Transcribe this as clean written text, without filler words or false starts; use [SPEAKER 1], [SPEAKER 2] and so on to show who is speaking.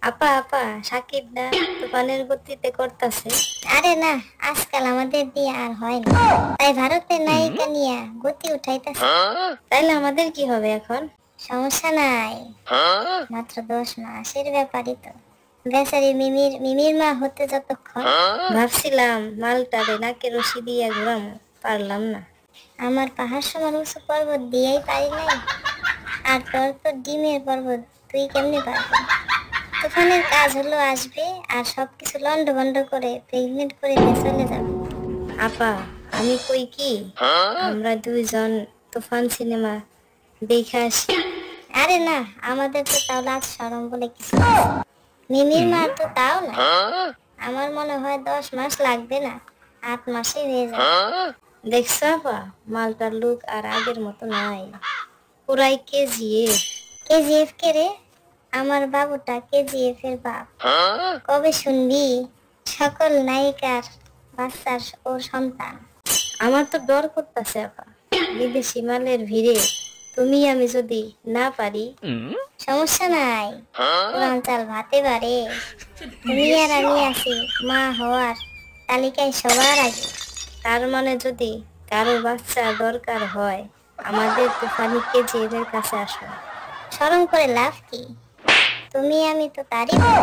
[SPEAKER 1] আপা আপা, সাকিব না তুফানের গতিতে করতেছে।
[SPEAKER 2] আরে না, আজকাল আমাদের দিয়ে আর হয় না, তাই ভারতের নায়িকা নিয়ে গতি উঠাইতেছে।
[SPEAKER 1] তাইলে আমাদের কি হবে এখন?
[SPEAKER 2] সমস্যা নাই, মাত্র 10 মাসের ব্যাপারই তো। বেচারি মিমির মিমির মা হতে যতক্ষণ।
[SPEAKER 1] ভাবছিলাম মালটারে নাকে রশি দিয়া ঘুরামো, পারলাম না।
[SPEAKER 2] আমার পাহাড় সমান উঁচু পর্বত দিয়েই পারি নাই, আর তোর তো ডিমের পর্বত, তুই কেমনে পারবি? তুফানের কাজ হলো আসবে আর সবকিছু লন্ডভন্ড করে প্রেগনেন্ট করে নিয়ে চলে যাবে।
[SPEAKER 1] আপা, আমি কই কি, আমরা দুইজন তুফান সিনেমা দেখে আসি।
[SPEAKER 2] আরে না, আমাদের তো তাও লাজ শরম বলে কিছু নেই। মিমির মা তো তাও না। আমার মনে হয় 10 মাস লাগবে না, 8 মাসে হয়ে যাবে।
[SPEAKER 1] দেখছ আপা, মালটার লুক আর আগের মতো নাই, পুরাই কেজিএফ।
[SPEAKER 2] কেজিএফ কে রে? আমার বাবুটা কেজিএফ এর বাপ। কবে শুনবি সকল নায়িকার বাচ্চার ওর সন্তান?
[SPEAKER 1] আমার তো ডর করতেছে আপা, বিদেশি মালের ভিড়ে তুমি আমি যদি না পারি।
[SPEAKER 2] সমস্যা নাই, পুরান চাল ভাতে পারে। তুমি আর আমি আছি মা হওয়ার তালিকায় সবার আগে।
[SPEAKER 1] তার মানে যদি কারো বাচ্চা দরকার হয়, আমাদের তুফানি কেজিএফ এর কাছে আসো।
[SPEAKER 2] শরম করে লাভ কি? তুমি আমি তো তারই বউ।